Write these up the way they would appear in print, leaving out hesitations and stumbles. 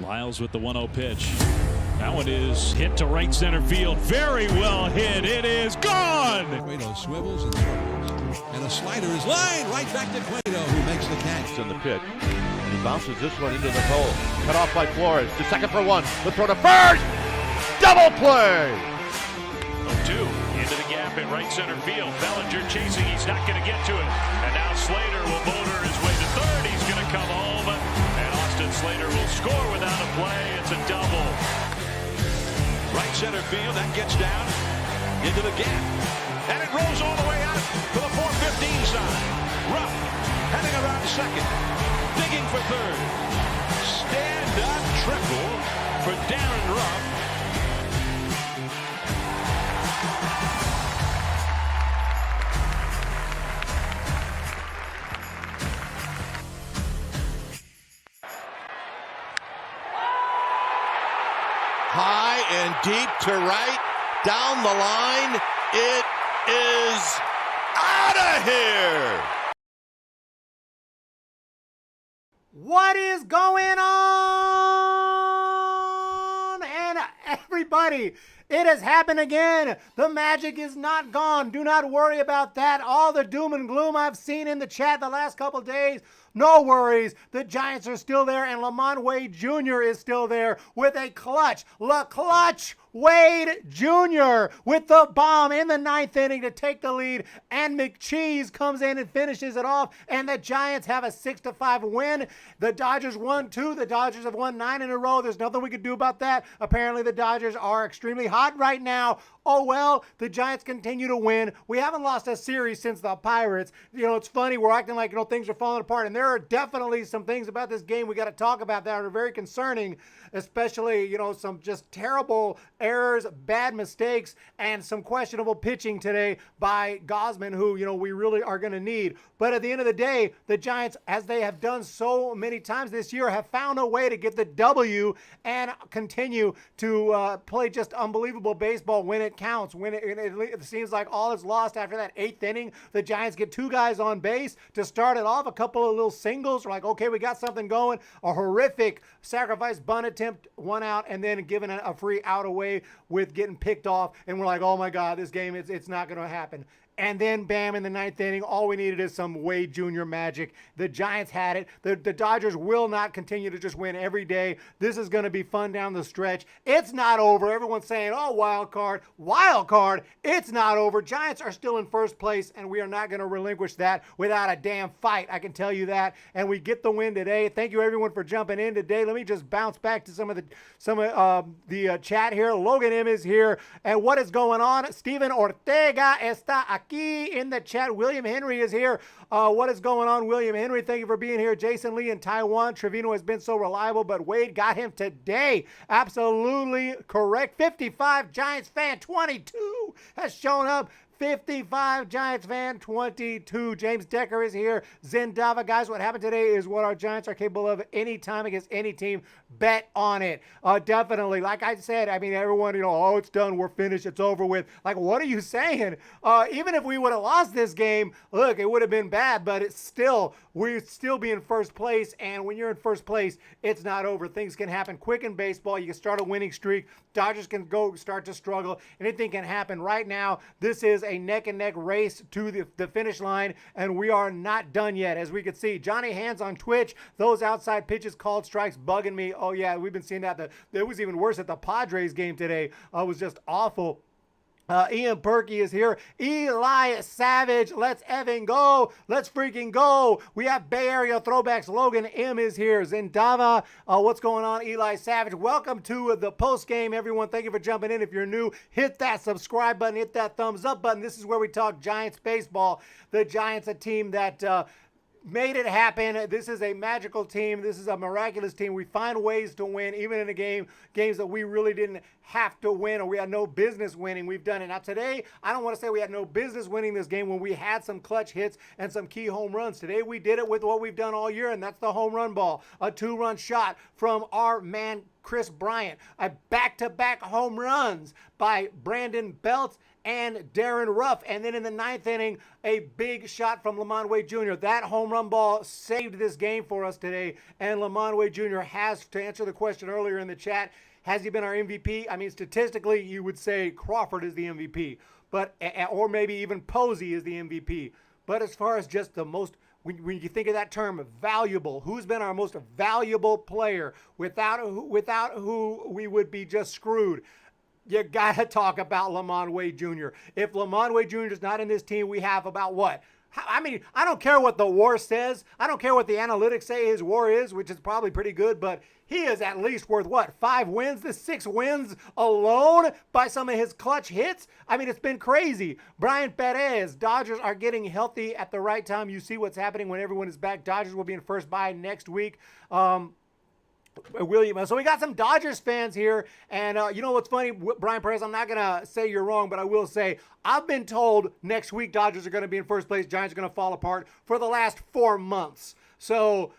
Lyles with the 1-0 pitch. That one is hit to right center field. Very well hit. It is gone. Cueto swivels and circles. And a slider is lined right back to Cueto, who makes the catch. In the pitch. And he bounces this one into the hole. Cut off by Flores. To second for one. The throw to first. Double play. 0-2 into the gap in right center field. Bellinger chasing. He's not going to get to it. And now Slater will motor his way to third. He's going to come home. And Austin Slater will score without a play. It's a double. Right center field, that gets down into the gap. And it rolls all the way out to the 415 side. Ruff heading around second. Digging for third. Stand-up triple for Darren Ruff. High and deep to right, down the line, it is out of here! What is going on? And everybody, it has happened again. The magic is not gone. Do not worry about that. All the doom and gloom I've seen in the chat the last couple days, no worries. The Giants are still there, and LaMonte Wade Jr. is still there with a clutch. Clutch Wade Jr. with the bomb in the 9th inning to take the lead, and McCheese comes in and finishes it off, and the Giants have a 6-5 win. The Dodgers won 2. The Dodgers have won 9 in a row. There's nothing we could do about that. Apparently, the Dodgers are extremely hot right now. Oh, well, the Giants continue to win. We haven't lost a series since the Pirates. You know, it's funny. We're acting like, things are falling apart, and there are definitely some things about this game we got to talk about that are very concerning, especially, some just terrible errors, bad mistakes, and some questionable pitching today by Gausman, who, we really are going to need. But at the end of the day, the Giants, as they have done so many times this year, have found a way to get the W and continue to play just unbelievable baseball when it counts. When it seems like all is lost after that 8th inning. The Giants get 2 guys on base to start it off, a couple of little singles. We're like, okay, we got something going. A horrific sacrifice bunt attempt, 1 out, and then giving a free out away with getting picked off. And we're like, oh my God, this game, it's not going to happen. And then, bam, in the 9th inning, all we needed is some Wade Jr. magic. The Giants had it. The Dodgers will not continue to just win every day. This is going to be fun down the stretch. It's not over. Everyone's saying, oh, wild card. Wild card. It's not over. Giants are still in first place, and we are not going to relinquish that without a damn fight. I can tell you that. And we get the win today. Thank you, everyone, for jumping in today. Let me just bounce back to some of the chat here. Logan M is here. And what is going on? Steven Ortega está aquí in the chat. William Henry is here. What is going on, William Henry? Thank you for being here. Jason Lee in Taiwan. Trevino has been so reliable, but Wade got him today. Absolutely correct. 55 Giants fan 22 has shown up. 55 Giants fan 22. James Decker is here. Zendava. Guys, what happened today is what our Giants are capable of any time against any team. Bet on it. Definitely. Like I said, everyone, oh, it's done. We're finished. It's over with. Like, what are you saying? Even if we would have lost this game, look, it would have been bad, but we'd still be in first place. And when you're in first place, it's not over. Things can happen quick in baseball. You can start a winning streak. Dodgers can start to struggle. Anything can happen right now. This is a neck-and-neck race to the finish line, and we are not done yet. As we can see, Johnny Hands on Twitch, those outside pitches called strikes bugging me. Oh, yeah, we've been seeing that. It was even worse at the Padres game today. It was just awful. Ian Perky is here. Eli Savage, let's effing go. Let's freaking go. We have Bay Area throwbacks. Logan M is here. Zendava, what's going on? Eli Savage, welcome to the post game, everyone. Thank you for jumping in. If you're new, hit that subscribe button, hit that thumbs up button. This is where we talk Giants baseball. The Giants, a team that made it happen. This is a magical team. This is a miraculous team. We find ways to win, even in the games that we really didn't have to win or we had no business winning. We've done it. Now today, I don't want to say we had no business winning this game when we had some clutch hits and some key home runs. Today we did it with what we've done all year, and that's the home run ball. A 2-run shot from our man Chris Bryant, a back-to-back home runs by Brandon Belt and Darren Ruff. And then in the 9th inning, a big shot from LaMonte Wade Jr. That home run ball saved this game for us today. And LaMonte Wade Jr. has, to answer the question earlier in the chat, has he been our MVP? I mean, statistically, you would say Crawford is the MVP, but or maybe even Posey is the MVP. But as far as just the most, when you think of that term, valuable, who's been our most valuable player without who we would be just screwed? You got to talk about LaMonte Wade Jr. If LaMonte Wade Jr. is not in this team, we have about what? I mean, I don't care what the WAR says. I don't care what the analytics say his WAR is, which is probably pretty good, but he is at least worth, what, 5 wins? The 6 wins alone by some of his clutch hits? I mean, it's been crazy. Brian Perez, Dodgers are getting healthy at the right time. You see what's happening when everyone is back. Dodgers will be in first bye next week. William, so we got some Dodgers fans here, and you know what's funny, Brian Perez, I'm not going to say you're wrong, but I will say I've been told next week Dodgers are going to be in first place, Giants are going to fall apart for the last 4 months. So,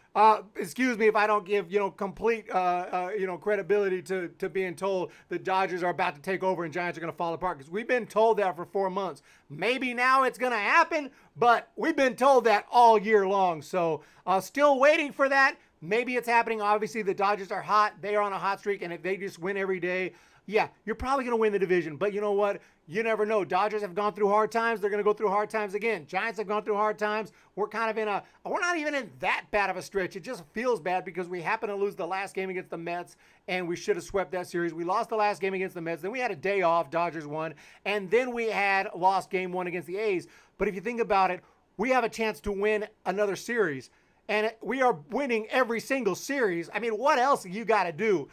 excuse me if I don't give, complete, credibility to being told the Dodgers are about to take over and Giants are going to fall apart, because we've been told that for 4 months. Maybe now it's going to happen, but we've been told that all year long. So, still waiting for that. Maybe it's happening. Obviously, the Dodgers are hot. They are on a hot streak, and if they just win every day, yeah, you're probably going to win the division. But you know what? You never know. Dodgers have gone through hard times. They're going to go through hard times again. Giants have gone through hard times. We're not even in that bad of a stretch. It just feels bad because we happen to lose the last game against the Mets, and we should have swept that series. We lost the last game against the Mets. Then we had a day off. Dodgers won. And then we had lost game 1 against the A's. But if you think about it, we have a chance to win another series. And we are winning every single series. I mean, what else you got to do?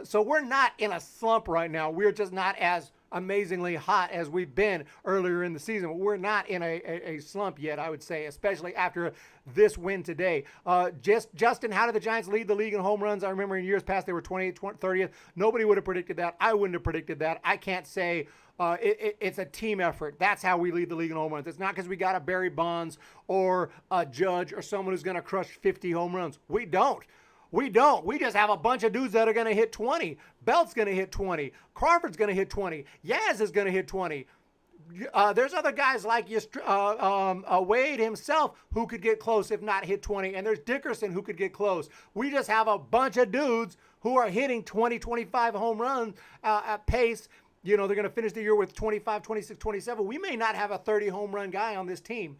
So we're not in a slump right now. We're just not as amazingly hot as we've been earlier in the season. We're not in a slump yet, I would say, especially after this win today. Justin, how did the Giants lead the league in home runs? I remember in years past they were 28th, 30th. Nobody would have predicted that. I wouldn't have predicted that. I can't say it's a team effort. That's how we lead the league in home runs. It's not because we got a Barry Bonds or a Judge or someone who's going to crush 50 home runs. We don't. We just have a bunch of dudes that are going to hit 20. Belt's going to hit 20. Crawford's going to hit 20. Yaz is going to hit 20. There's other guys like Wade himself who could get close if not hit 20. And there's Dickerson who could get close. We just have a bunch of dudes who are hitting 20, 25 home runs at pace. They're going to finish the year with 25, 26, 27. We may not have a 30 home run guy on this team.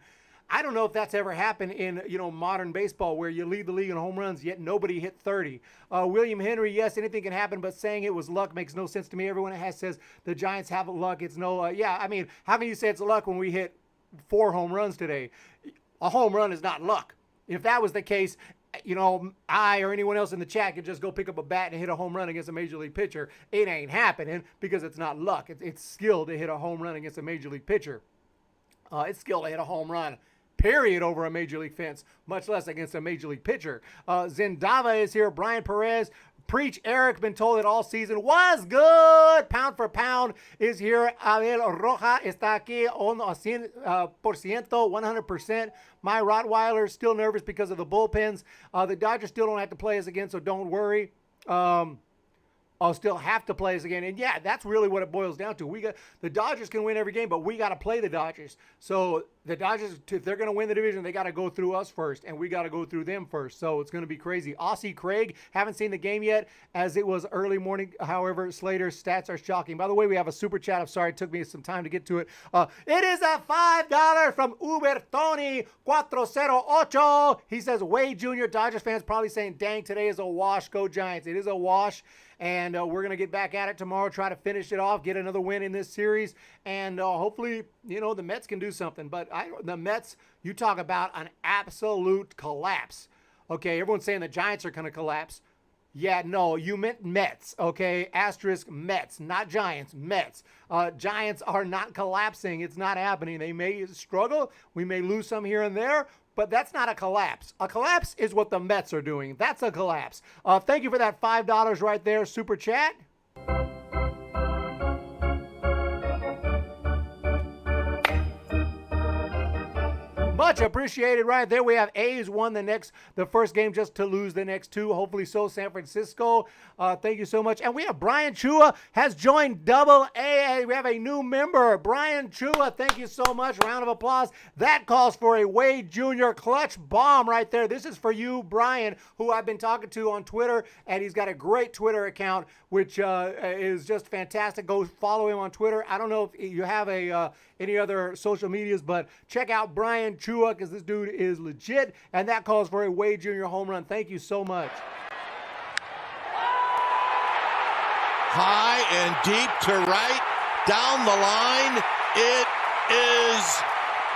I don't know if that's ever happened in, modern baseball where you lead the league in home runs, yet nobody hit 30. William Henry, yes, anything can happen, but saying it was luck makes no sense to me. Everyone says the Giants have luck. It's no, I mean, how can you say it's luck when we hit 4 home runs today? A home run is not luck. If that was the case, I or anyone else in the chat could just go pick up a bat and hit a home run against a major league pitcher. It ain't happening because it's not luck. It's skill to hit a home run against a major league pitcher. It's skill to hit a home run, period, over a major league fence, much less against a major league pitcher. Zendava is here. Brian Perez. Preach, Eric, been told it all season. Was good. Pound for pound is here. Abel Roja está aquí on 100%, 100%. My Rottweiler still nervous because of the bullpens. The Dodgers still don't have to play us again, so don't worry. I'll still have to play us again. And yeah, that's really what it boils down to. The Dodgers can win every game, but we got to play the Dodgers. So the Dodgers, if they're going to win the division, they got to go through us first, and we got to go through them first. So it's going to be crazy. Aussie Craig, haven't seen the game yet, as it was early morning. However, Slater's stats are shocking. By the way, we have a super chat. I'm sorry, it took me some time to get to it. It is a $5 from Uber Tony 408. He says, Wade Jr., Dodgers fans probably saying, dang, today is a wash. Go Giants. It is a wash. And we're going to get back at it tomorrow, try to finish it off, get another win in this series. And hopefully, the Mets can do something. But the Mets, you talk about an absolute collapse. Okay, everyone's saying the Giants are going to collapse. Yeah, no, you meant Mets, okay? Asterisk Mets, not Giants, Mets. Giants are not collapsing. It's not happening. They may struggle. We may lose some here and there. But that's not a collapse. A collapse is what the Mets are doing. That's a collapse. Thank you for that $5 right there, super chat. Much appreciated right there. We have A's won the first game just to lose the next two. Hopefully so, San Francisco. Thank you so much. And we have Brian Chua has joined Double A. We have a new member, Brian Chua. Thank you so much. Round of applause. That calls for a Wade Jr. clutch bomb right there. This is for you, Brian, who I've been talking to on Twitter, and he's got a great Twitter account, which is just fantastic. Go follow him on Twitter. I don't know if you have any other social medias, but check out Brian Chua because this dude is legit, and that calls for a Wade Jr. home run. Thank you so much. High and deep to right, down the line. It is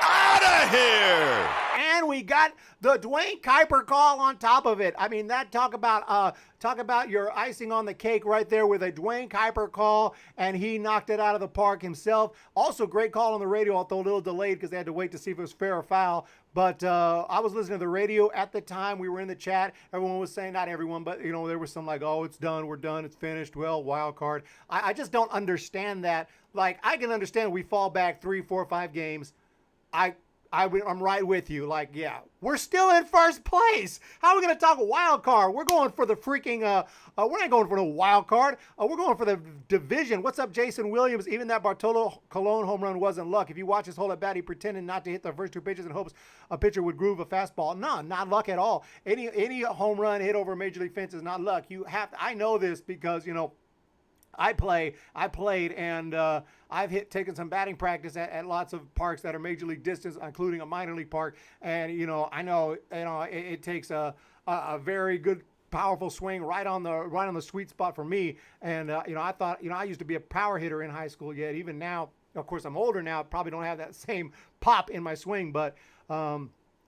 out of here. And we got the Dwayne Kuiper call on top of it. I mean, that talk about your icing on the cake right there with a Dwayne Kuiper call, and he knocked it out of the park himself. Also, great call on the radio, although a little delayed because they had to wait to see if it was fair or foul. But I was listening to the radio at the time. We were in the chat. Everyone was saying, not everyone, but, you know, there was some like, oh, it's done. We're done. It's finished. Well, wild card. I just don't understand that. Like, I can understand we fall back 3, 4, 5 games. I'm right with you. Like, yeah, we're still in first place. How are we going to talk a wild card? We're going for the freaking, we're not going for no wild card. We're going for the division. What's up, Jason Williams? Even that Bartolo Colon home run wasn't luck. If you watch his hole at bat, he pretended not to hit the first two pitches in hopes a pitcher would groove a fastball. No, not luck at all. Any home run hit over a major league fence is not luck. I know this because, you know, I played, and I've taken some batting practice at lots of parks that are major league distance, including a minor league park. And, you know, I know, you know, it takes a very good, powerful swing right on the sweet spot for me. And, you know, I thought, you know, I used to be a power hitter in high school, yet even now, of course, I'm older now, probably don't have that same pop in my swing, but,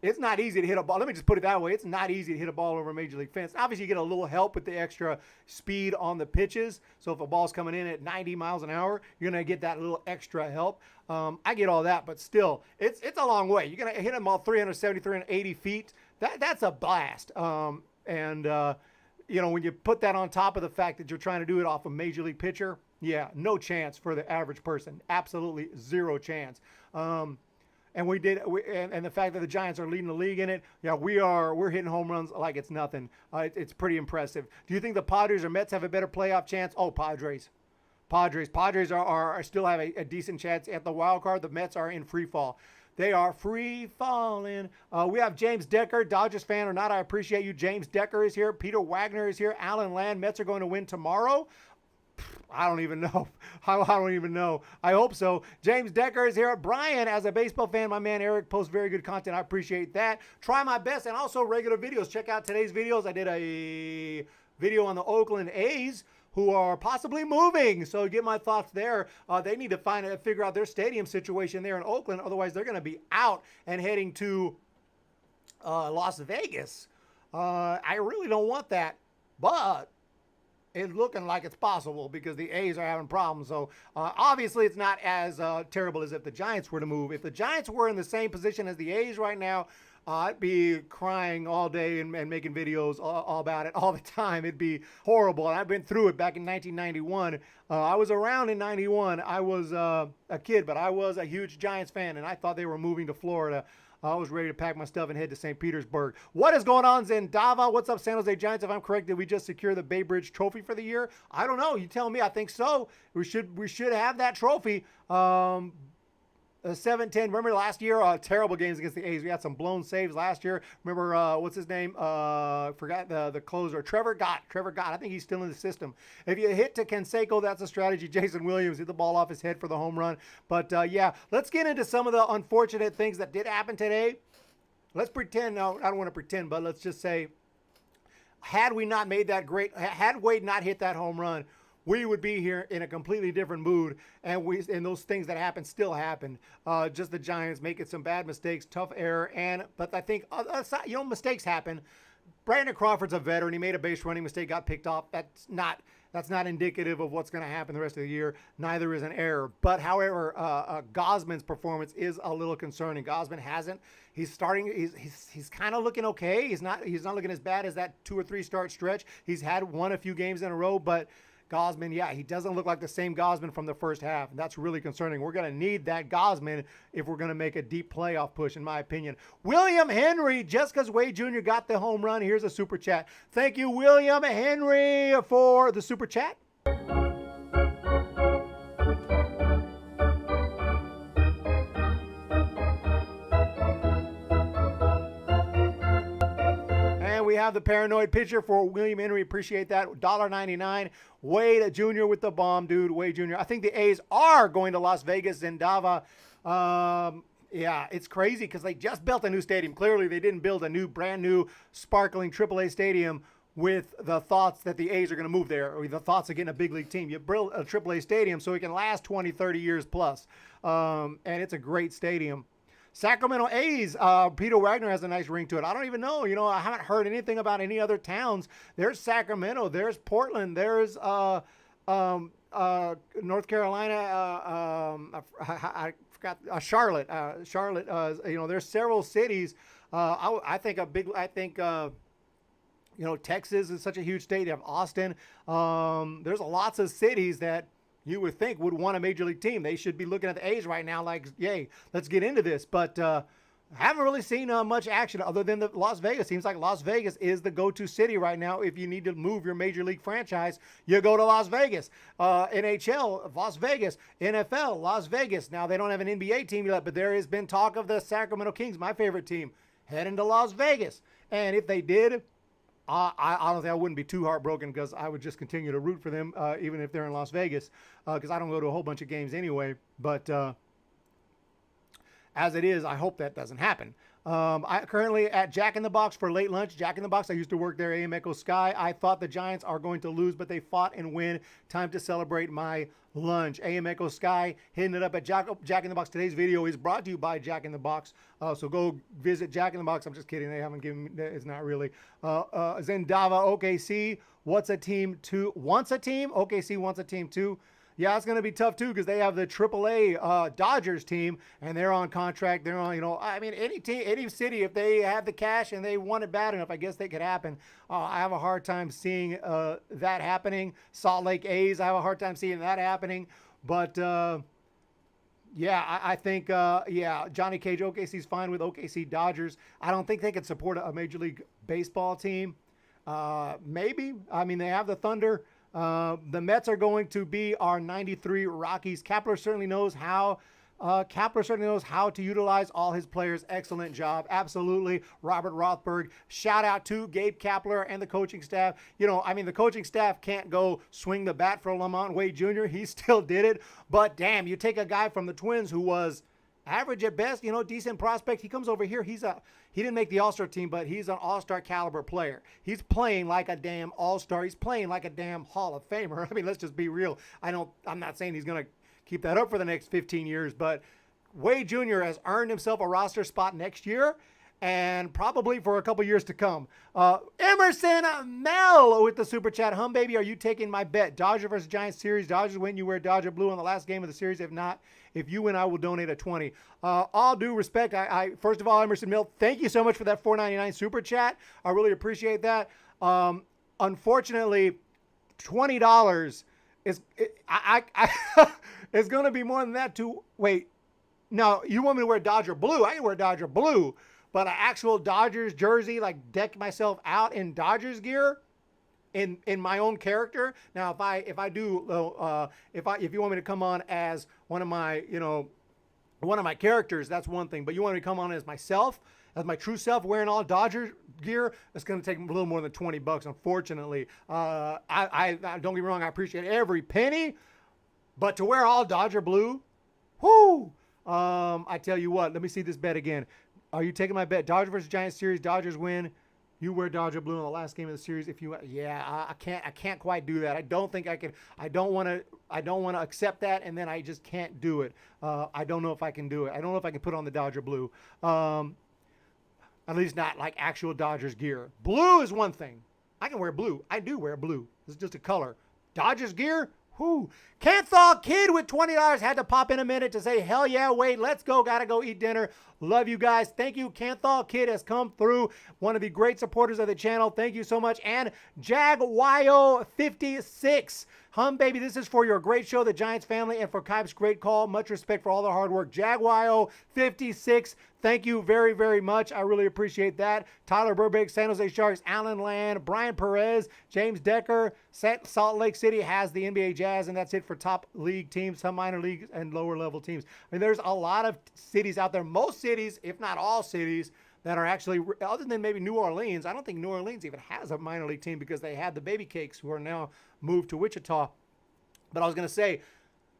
it's not easy to hit a ball. Let me just put it that way. It's not easy to hit a ball over a major league fence. Obviously, you get a little help with the extra speed on the pitches. So if a ball's coming in at 90 miles an hour, you're going to get that little extra help. I get all that, but still, it's a long way. You're going to hit them all 370, 380 feet. That's a blast. You know, when you put that on top of the fact that you're trying to do it off a major league pitcher, yeah, no chance for the average person. Absolutely zero chance. And and the fact that the Giants are leading the league in it, yeah, we're hitting home runs like it's nothing. It's pretty impressive. Do you think the Padres or Mets have a better playoff chance? Oh, Padres are still have a decent chance at the wild card. The Mets are in free fall. They are free falling. We have James Decker, Dodgers fan or not, I appreciate you. James Decker is here. Peter Wagner is here. Alan Land, Mets are going to win tomorrow. I don't even know. I don't even know. I hope so. James Decker is here. Brian, as a baseball fan, my man Eric posts very good content. I appreciate that. Try my best, and also regular videos. Check out today's videos. I did a video on the Oakland A's, who are possibly moving. So get my thoughts there. They need to figure out their stadium situation there in Oakland. Otherwise, they're going to be out and heading to Las Vegas. I really don't want that, but it's looking like it's possible because the A's are having problems. So obviously it's not as terrible as if the Giants were to move. If the Giants were in the same position as the A's right now, I'd be crying all day and making videos all about it all the time. It'd be horrible. And I've been through it back in 1991. I was around in 91. I was a kid, but I was a huge Giants fan, and I thought they were moving to Florida. I was ready to pack my stuff and head to St. Petersburg. What is going on, Zendava? What's up, San Jose Giants? If I'm correct, did we just secure the Bay Bridge trophy for the year? I don't know. You tell me. I think so. We should have that trophy. 7-10. Remember last year, terrible games against the A's. We had some blown saves last year. Remember, what's his name? Forgot the closer. Trevor Gott. I think he's still in the system. If you hit to Canseco, that's a strategy. Jason Williams hit the ball off his head for the home run. But, yeah, let's get into some of the unfortunate things that did happen today. Let's pretend. No, I don't want to pretend, but let's just say, had Wade not hit that home run, we would be here in a completely different mood, and those things that happened still happened. Just the Giants making some bad mistakes, tough error, but I think mistakes happen. Brandon Crawford's a veteran. He made a base running mistake, got picked off. That's not indicative of what's going to happen the rest of the year. Neither is an error. But however, Gausman's performance is a little concerning. Gausman hasn't. He's kind of looking okay. He's not looking as bad as that 2 or 3 start stretch. He's had won a few games in a row, but Gausman, yeah, he doesn't look like the same Gausman from the first half. And that's really concerning. We're going to need that Gausman if we're going to make a deep playoff push, in my opinion. William Henry, just because Wade Jr. got the home run, here's a super chat. Thank you, William Henry, for the super chat. We have the paranoid pitcher for William Henry. Appreciate that. $1.99. Wade Jr. with the bomb, dude. Wade Jr. I think the A's are going to Las Vegas. Zendava. Yeah, it's crazy because they just built a new stadium. Clearly, they didn't build a brand new, sparkling AAA stadium with the thoughts that the A's are going to move there, or the thoughts of getting a big league team. You build a AAA stadium so it can last 20, 30 years plus. And it's a great stadium. Sacramento A's, Peter Wagner has a nice ring to it. I don't even know. I haven't heard anything about any other towns. There's Sacramento. There's Portland. There's North Carolina. I forgot Charlotte. Charlotte. There's several cities. I think Texas is such a huge state. You have Austin. There's lots of cities that you would think would want a major league team. They should be looking at the A's right now like, yay, let's get into this. But I haven't really seen much action other than the Las Vegas. Seems like Las Vegas is the go-to city right now. If you need to move your major league franchise, you go to Las Vegas. NHL, Las Vegas. NFL, Las Vegas. Now, they don't have an NBA team yet, but there has been talk of the Sacramento Kings, my favorite team, heading to Las Vegas. And if they did, I honestly, I wouldn't be too heartbroken because I would just continue to root for them, even if they're in Las Vegas, because I don't go to a whole bunch of games anyway. But as it is, I hope that doesn't happen. I currently at Jack in the Box for late lunch. Jack in the Box, I used to work there, AM Echo Sky. I thought the Giants are going to lose, but they fought and win. Time to celebrate my lunch. AM Echo Sky, hitting it up at Jack in the Box. Today's video is brought to you by Jack in the Box. So go visit Jack in the Box. I'm just kidding. They haven't given me, it's not really. Zendava, OKC, wants a team? OKC wants a team too. Yeah, it's going to be tough, too, because they have the AAA Dodgers team, and they're on contract. They're on, any team, any city, if they have the cash and they want it bad enough, I guess they could happen. I have a hard time seeing that happening. Salt Lake A's, I have a hard time seeing that happening. But, yeah, I think, Johnny Cage, OKC's fine with OKC Dodgers. I don't think they could support a Major League Baseball team. Maybe. I mean, they have the Thunder. The Mets are going to be our 93 Rockies. Kepler certainly knows how to utilize all his players. Excellent job. Absolutely. Robert Rothberg. Shout out to Gabe Kapler and the coaching staff. The coaching staff can't go swing the bat for LaMonte Wade Jr. He still did it. But damn, you take a guy from the Twins who was average at best, decent prospect. He comes over here. He didn't make the All-Star team, but he's an All-Star caliber player. He's playing like a damn All-Star. He's playing like a damn Hall of Famer. I mean, let's just be real. I'm not saying he's going to keep that up for the next 15 years, but Wade Jr. has earned himself a roster spot next year and probably for a couple years to come. Emerson Mel with the super chat. Hum baby, are you taking my bet? Dodger versus Giants series. Dodgers win, you wear Dodger blue on the last game of the series. If not, if you win, I will donate a 20. All due respect, I first of all, Emerson Mel, thank you so much for that $4.99 super chat. I really appreciate that. Unfortunately, $20 is it's going to be more than that. Wait, no, you want me to wear Dodger blue? I can wear Dodger blue. But an actual Dodgers jersey, like deck myself out in Dodgers gear, in my own character. Now, if you want me to come on as one of my characters, that's one thing. But you want me to come on as myself, as my true self, wearing all Dodger gear, it's going to take a little more than $20, unfortunately. I don't get me wrong, I appreciate every penny, but to wear all Dodger blue, whoo! I tell you what, let me see this bet again. Are you taking my bet? Dodger versus Giants series. Dodgers win. You wear Dodger blue in the last game of the series. I can't quite do that. I don't think I can. I don't want to accept that, and then I just can't do it. I don't know if I can do it. I don't know if I can put on the Dodger blue. At least not like actual Dodgers gear. Blue is one thing. I can wear blue. I do wear blue. It's just a color. Dodgers gear. Whoo. Can't Thaw Kid with $20 had to pop in a minute to say, hell yeah, wait, let's go. Gotta go eat dinner. Love you guys. Thank you. Canthal Kid has come through. One of the great supporters of the channel. Thank you so much. And JagWyo56. Humm, baby, this is for your great show, The Giants Family, and for Kipe's great call. Much respect for all the hard work. JagWyo56, thank you very, very much. I really appreciate that. Tyler Burbank, San Jose Sharks, Alan Land, Brian Perez, James Decker. Salt Lake City has the NBA Jazz, and that's it for top league teams, some minor leagues, and lower level teams. I mean, there's a lot of cities out there. Most cities, if not all cities, that are actually, other than maybe New Orleans, I don't think New Orleans even has a minor league team because they had the Baby Cakes who are now moved to Wichita. But I was going to say,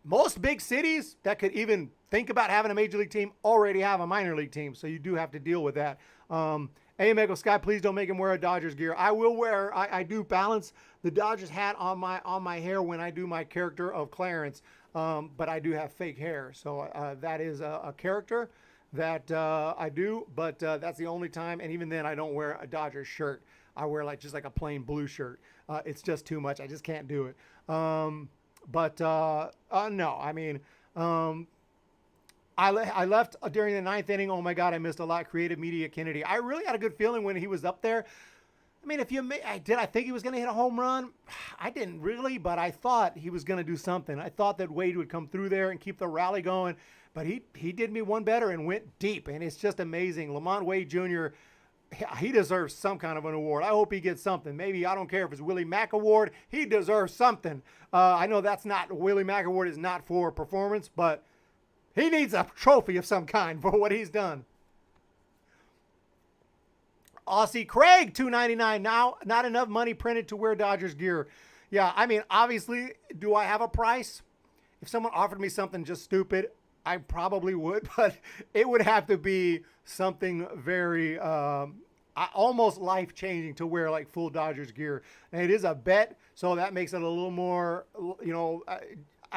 most big cities that could even think about having a major league team already have a minor league team. So you do have to deal with that. Mego Sky, please don't make him wear a Dodgers gear. I will wear, I do balance the Dodgers hat on my hair when I do my character of Clarence. But I do have fake hair. So that is a character that I do, but that's the only time. And even then I don't wear a Dodgers shirt. I wear just like a plain blue shirt. It's just too much. I just can't do it. No, I mean, I left during the 9th inning. Oh my God, I missed a lot. Creative Media Kennedy. I really had a good feeling when he was up there. I mean, did I think he was going to hit a home run? I didn't really, but I thought he was going to do something. I thought that Wade would come through there and keep the rally going, but he did me one better and went deep, and it's just amazing. LaMonte Wade Jr., he deserves some kind of an award. I hope he gets something. Maybe, I don't care if it's Willie Mack Award. He deserves something. I know that's not, Willie Mack Award is not for performance, but he needs a trophy of some kind for what he's done. Aussie Craig, $2.99. Now, not enough money printed to wear Dodgers gear. Yeah, I mean, obviously, do I have a price? If someone offered me something just stupid, I probably would, but it would have to be something very, almost life-changing to wear like full Dodgers gear. And it is a bet, so that makes it a little more, you know, I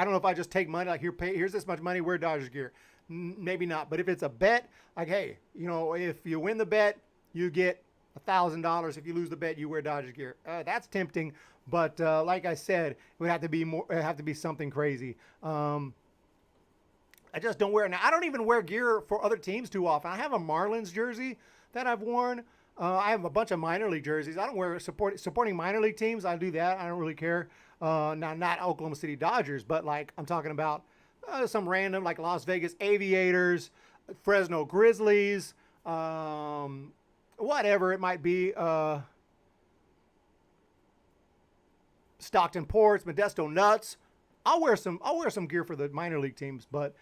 don't know if I just take money, like here's this much money, wear Dodgers gear. Maybe not, but if it's a bet, like, hey, you know, if you win the bet, you get $1,000. If you lose the bet, you wear Dodgers gear. That's tempting, but like I said, it would have to be more. It have to be something crazy. I just don't wear. Now, I don't even wear gear for other teams too often. I have a Marlins jersey that I've worn. I have a bunch of minor league jerseys. I don't wear supporting minor league teams. I do that. I don't really care. Now, not Oklahoma City Dodgers, but like I'm talking about some random like Las Vegas Aviators, Fresno Grizzlies, whatever it might be. Stockton Ports, Modesto Nuts. I'll wear some gear for the minor league teams, but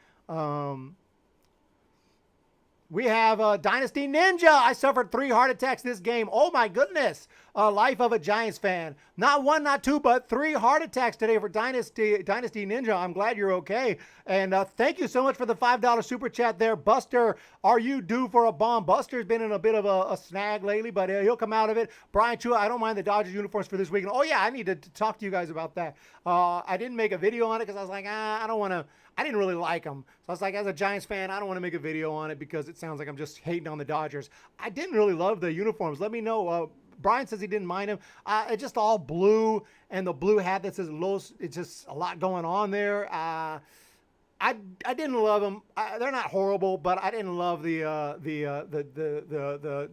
we have Dynasty Ninja. I suffered 3 heart attacks this game. Oh my goodness. Life of a Giants fan. Not 1, not 2, but 3 heart attacks today for Dynasty Ninja. I'm glad you're okay. And thank you so much for the $5 super chat there. Buster, are you due for a bomb? Buster's been in a bit of a snag lately, but he'll come out of it. Brian Chua, I don't mind the Dodgers uniforms for this weekend. Oh yeah, I need to talk to you guys about that. I didn't make a video on it because I was like, I don't want to. I didn't really like them. So I was like, as a Giants fan, I don't want to make a video on it because it sounds like I'm just hating on the Dodgers. I didn't really love the uniforms. Let me know. Brian says he didn't mind them. It's just all blue, and the blue hat that says Los. It's just a lot going on there. I didn't love them. They're not horrible, but I didn't love the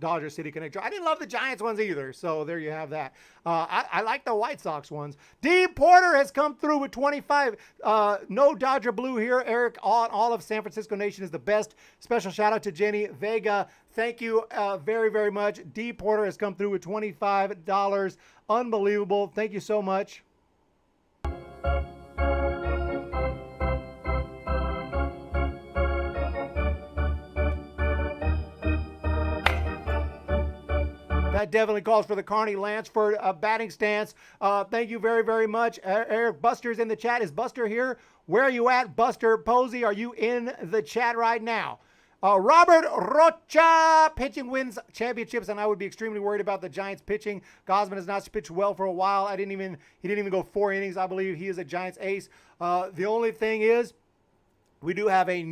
Dodger City Connector. I didn't love the Giants ones either. So there you have that. I like the White Sox ones. D Porter has come through with 25. No Dodger blue here. Eric, all of San Francisco Nation is the best. Special shout out to Jenny Vega. Thank you very, very much. D Porter has come through with $25. Unbelievable. Thank you so much. That definitely calls for the Carney Lansford batting stance. Thank you very, very much. Eric Buster's in the chat. Is Buster here? Where are you at, Buster Posey? Are you in the chat right now? Robert Rocha, pitching wins championships, and I would be extremely worried about the Giants pitching. Gosman has not pitched well for a while. He didn't even go 4 innings. I believe he is a Giants ace. The only thing is, we do have a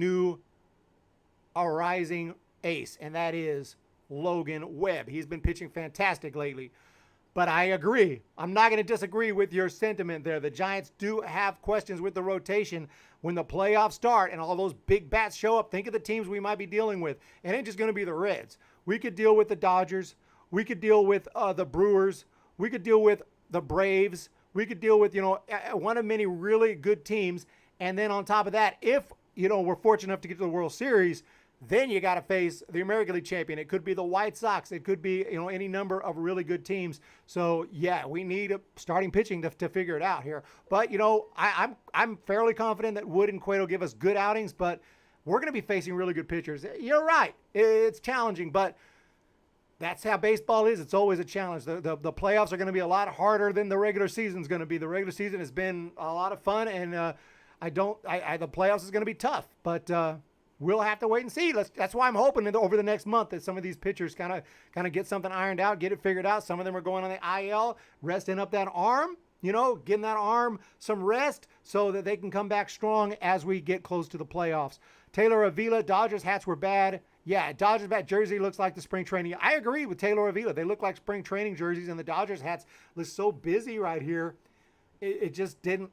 rising ace, and that is Logan Webb. He's been pitching fantastic lately. But I agree. I'm not going to disagree with your sentiment there. The Giants do have questions with the rotation when the playoffs start and all those big bats show up. Think of the teams we might be dealing with. It ain't just going to be the Reds. We could deal with the Dodgers. We could deal with the Brewers. We could deal with the Braves. We could deal with, one of many really good teams. And then on top of that, if, we're fortunate enough to get to the World Series, then you got to face the American League champion. It could be the White Sox. It could be, any number of really good teams. So, yeah, we need starting pitching to figure it out here. But, I'm fairly confident that Wood and Cueto give us good outings, but we're going to be facing really good pitchers. You're right. It's challenging, but that's how baseball is. It's always a challenge. The playoffs are going to be a lot harder than the regular season is going to be. The regular season has been a lot of fun, and the playoffs is going to be tough. But we'll have to wait and see. That's why I'm hoping that over the next month that some of these pitchers kind of get something ironed out, get it figured out. Some of them are going on the IL, resting up that arm, getting that arm some rest so that they can come back strong as we get close to the playoffs. Taylor Avila, Dodgers hats were bad. Yeah, Dodgers bat jersey looks like the spring training. I agree with Taylor Avila. They look like spring training jerseys, and the Dodgers hats look so busy right here. It just didn't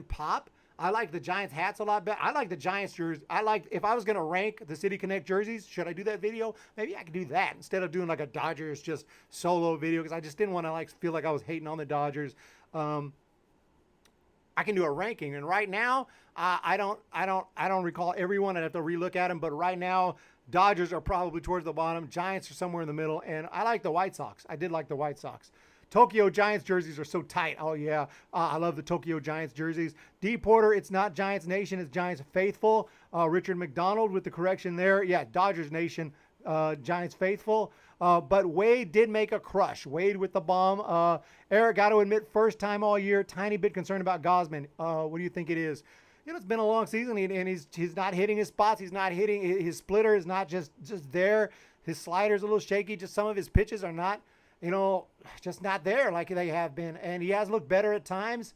pop. I like the Giants hats a lot better. I like the Giants jerseys. If I was going to rank the City Connect jerseys, should I do that video? Maybe I could do that instead of doing like a Dodgers just solo video, because I just didn't want to feel like I was hating on the Dodgers. I can do a ranking, and right now I don't recall everyone. I'd have to relook at them, but right now Dodgers are probably towards the bottom. Giants are somewhere in the middle, and I like the White Sox. I did like the White Sox. Tokyo Giants jerseys are so tight. Oh, yeah. I love the Tokyo Giants jerseys. D. Porter, it's not Giants Nation, it's Giants Faithful. Richard McDonald with the correction there. Yeah, Dodgers Nation, Giants Faithful. But Wade did make a crush. Wade with the bomb. Eric, got to admit, first time all year, tiny bit concerned about Gausman. What do you think it is? It's been a long season, and he's not hitting his spots. He's not hitting. His splitter is not just there. His slider's a little shaky. Just some of his pitches are not, just not there like they have been. And he has looked better at times.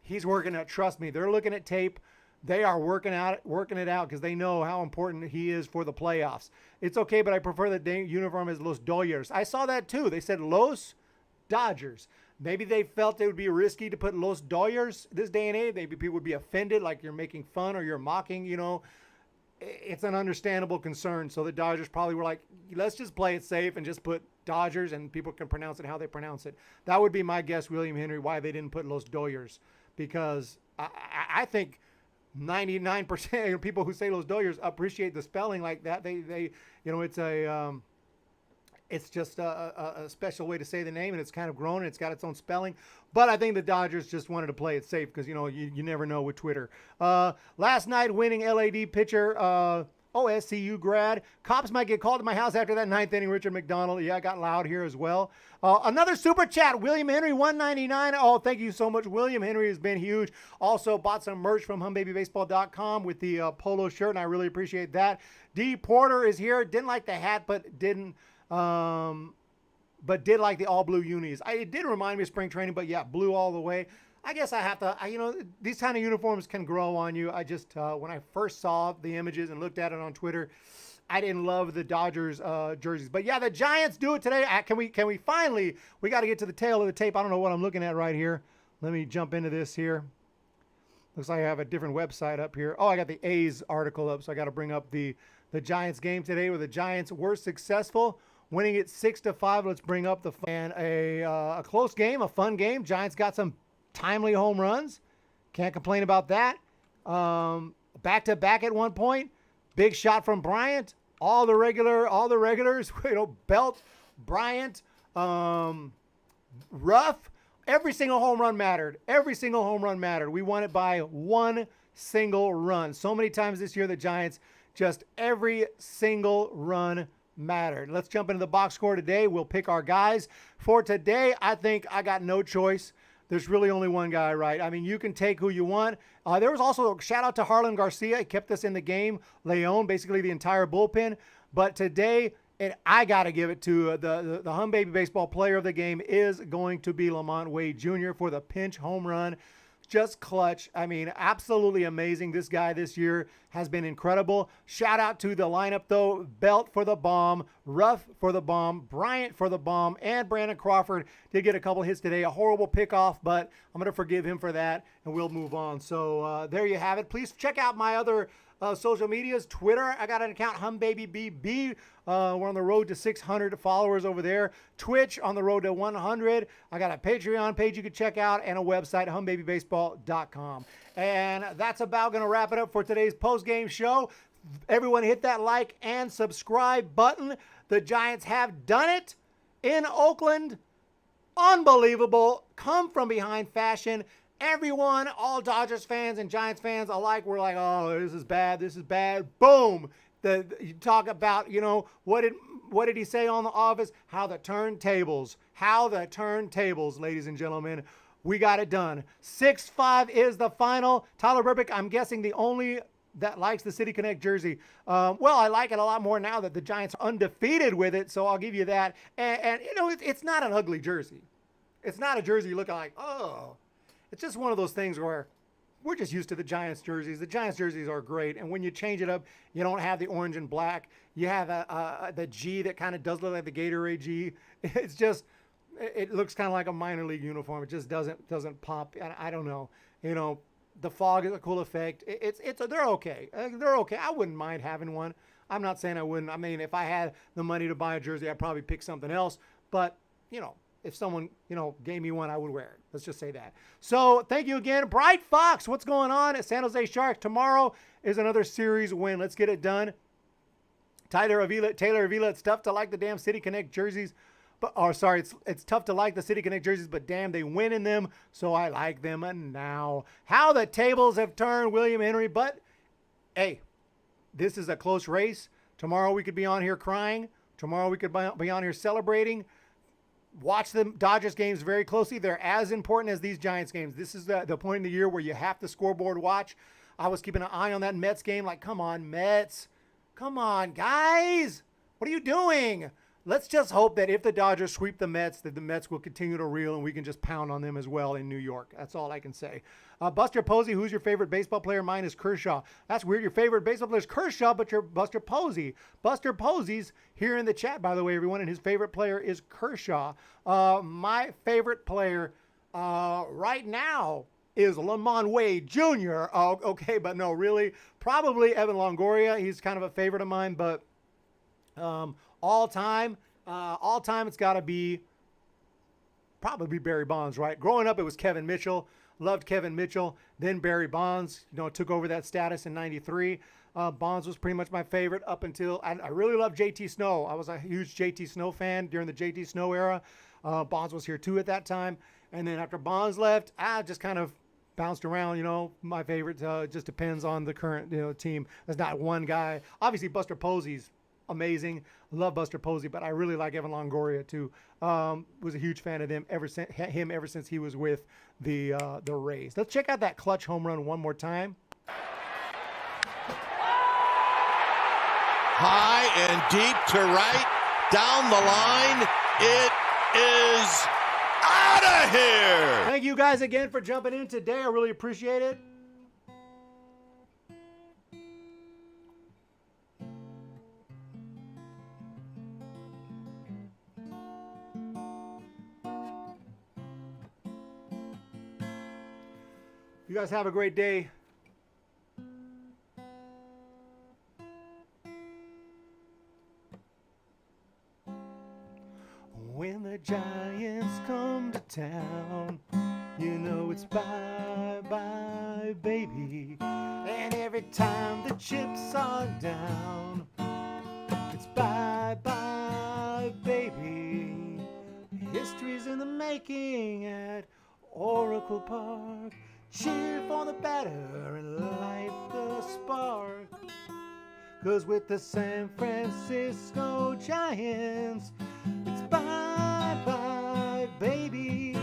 He's working it. Trust me, they're looking at tape. They are working it out because they know how important he is for the playoffs. It's okay, but I prefer the uniform as Los Dodgers. I saw that too. They said Los Dodgers. Maybe they felt it would be risky to put Los Dodgers this day and age. Maybe people would be offended, like you're making fun or you're mocking, It's an understandable concern. So the Dodgers probably were like, let's just play it safe and just put Dodgers, and people can pronounce it how they pronounce it. That would be my guess, William Henry, why they didn't put Los Dodgers. Because I think 99% of people who say Los Dodgers appreciate the spelling like that. It's just a special way to say the name, and it's kind of grown, and it's got its own spelling. But I think the Dodgers just wanted to play it safe because, you never know with Twitter. Last night, winning LAD pitcher, SCU grad. Cops might get called to my house after that ninth inning, Richard McDonald. Yeah, I got loud here as well. Another super chat, William Henry, $1.99. Oh, thank you so much. William Henry has been huge. Also bought some merch from HummBabyBaseball.com with the polo shirt, and I really appreciate that. D. Porter is here. Didn't like the hat, but did like the all blue unis. It did remind me of spring training, but yeah, blue all the way. I guess I have to, these kind of uniforms can grow on you. I just, when I first saw the images and looked at it on Twitter, I didn't love the Dodgers jerseys. But yeah, the Giants do it today. Can we finally, we got to get to the tail of the tape. I don't know what I'm looking at right here. Let me jump into this here. Looks like I have a different website up here. Oh, I got the A's article up, so I got to bring up the Giants game today where the Giants were successful, winning it 6-5. Let's bring up a close game, a fun game. Giants got some timely home runs. Can't complain about that. Back-to-back at one point. Big shot from Bryant. All the regulars, Belt, Bryant, Ruff. Every single home run mattered. We won it by one single run. So many times this year, the Giants, just every single run mattered. Let's jump into the box score today. We'll pick our guys. For today, I think I got no choice. There's really only one guy, right? I mean, you can take who you want. There was also a shout out to Harlan Garcia. He kept us in the game. Leon, basically the entire bullpen. But today, and I got to give it to the Humm Baby Baseball player of the game is going to be Lamont Wade Jr. for the pinch home run just clutch. I mean, absolutely amazing. This guy this year has been incredible. Shout out to the lineup, though. Belt for the bomb, Ruff for the bomb, Bryant for the bomb, and Brandon Crawford did get a couple hits today. A horrible pickoff, but I'm going to forgive him for that, and we'll move on. So there you have it. Please check out my other social medias. Twitter, I got an account, HummBabyBB. We're on the road to 600 followers over there. Twitch, on the road to 100. I got a Patreon page you can check out and a website, HummBabyBaseball.com. And that's about going to wrap it up for today's post-game show. Everyone hit that like and subscribe button. The Giants have done it in Oakland. Unbelievable. Come from behind fashion. Everyone, all Dodgers fans and Giants fans alike, were like, oh, this is bad, this is bad. Boom. You talk about, what did he say on The Office? How the turntables, ladies and gentlemen. We got it done. 6-5 is the final. Tyler Burbick, I'm guessing the only that likes the City Connect jersey. Well, I like it a lot more now that the Giants are undefeated with it, so I'll give you that. And it's not an ugly jersey. It's not a jersey you look like, oh. It's just one of those things where we're just used to the Giants jerseys. The Giants jerseys are great. And when you change it up, you don't have the orange and black. You have the G that kind of does look like the Gatorade G. It's just, it looks kind of like a minor league uniform. It just doesn't pop. I don't know. The fog is a cool effect. They're okay. They're okay. I wouldn't mind having one. I'm not saying I wouldn't. I mean, if I had the money to buy a jersey, I'd probably pick something else. But, if someone, gave me one, I would wear it. Let's just say that. So thank you again. Bright Fox, what's going on at San Jose Sharks? Tomorrow is another series win. Let's get it done. Taylor Avila, it's tough to like the damn City Connect jerseys. It's tough to like the City Connect jerseys, but damn, they win in them, so I like them. And now, how the tables have turned, William Henry. But, hey, this is a close race. Tomorrow we could be on here crying. Tomorrow we could be on here celebrating. Watch the Dodgers games very closely. They're as important as these Giants games. This is the point in the year where you have to scoreboard watch. I was keeping an eye on that Mets game. Like, come on, Mets. Come on, guys. What are you doing? Let's just hope that if the Dodgers sweep the Mets, that the Mets will continue to reel and we can just pound on them as well in New York. That's all I can say. Buster Posey, who's your favorite baseball player? Mine is Kershaw. That's weird. Your favorite baseball player is Kershaw, but you're Buster Posey. Buster Posey's here in the chat, by the way, everyone, and his favorite player is Kershaw. My favorite player right now is LaMonte Wade Jr. Oh, okay, but no, really, probably Evan Longoria. He's kind of a favorite of mine, but all time, it's got to be probably Barry Bonds, right? Growing up, it was Kevin Mitchell. Loved Kevin Mitchell. Then Barry Bonds, took over that status in '93. Bonds was pretty much my favorite up until I really loved JT Snow. I was a huge JT Snow fan during the JT Snow era. Bonds was here too at that time. And then after Bonds left, I just kind of bounced around. My favorite just depends on the current team. There's not one guy. Obviously, Buster Posey's amazing. Love Buster Posey, but I really like Evan Longoria too. Was a huge fan of him ever since he was with the Rays. Let's check out that clutch home run one more time. High and deep to right, down the line. It is out of here. Thank you guys again for jumping in today. I really appreciate it. You guys have a great day. When the Giants come to town, it's bye-bye, baby. And every time the chips are down, it's bye-bye, baby. History's in the making at Oracle Park. Cheer for the batter and light the spark. 'Cause with the San Francisco Giants, it's bye-bye, baby.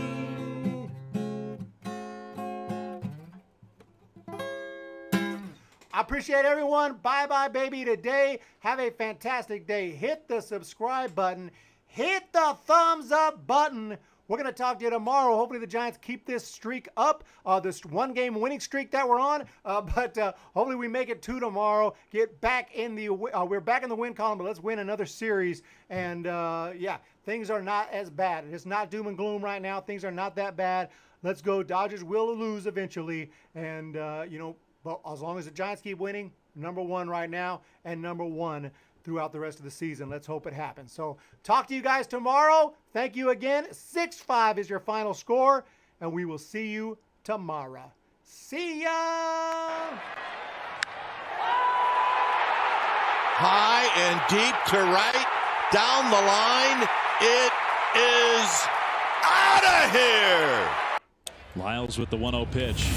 I appreciate everyone. Bye-bye, baby, today. Have a fantastic day. Hit the subscribe button. Hit the thumbs up button. We're going to talk to you tomorrow. Hopefully the Giants keep this streak up, this one-game winning streak that we're on. But hopefully we make it 2 tomorrow. Get back in the we're back in the win column, but let's win another series. And yeah, things are not as bad. It's not doom and gloom right now. Things are not that bad. Let's go. Dodgers will lose eventually, and but as long as the Giants keep winning, number 1 right now, and number 1 throughout the rest of the season. Let's hope it happens. So talk to you guys tomorrow. Thank you again. 6-5 is your final score, and we will see you tomorrow. See ya! High and deep to right, down the line. It is out of here. Lyles with the 1-0 pitch.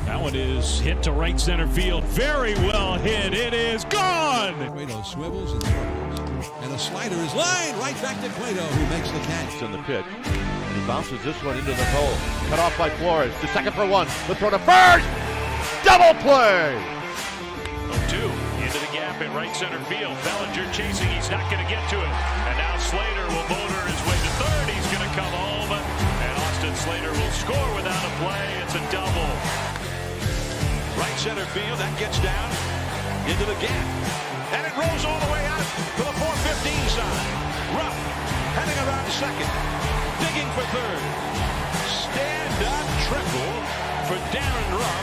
That one is hit to right center field. Very well hit. It is gone. Cueto swivels and throws. And a slider is lined right back to Cueto, who makes the catch. On the pitch. And he bounces this one into the hole. Cut off by Flores. To second for 1. The throw to first. Double play. 0-2 into the gap in right center field. Bellinger chasing. He's not going to get to it. And now Slater will motor his way to third. He's going to come home. And Austin Slater will score without a play. It's a double. Right center field, that gets down into the gap. And it rolls all the way out to the 415 side. Rupp heading around second, digging for third. Stand-up triple for Darren Rupp.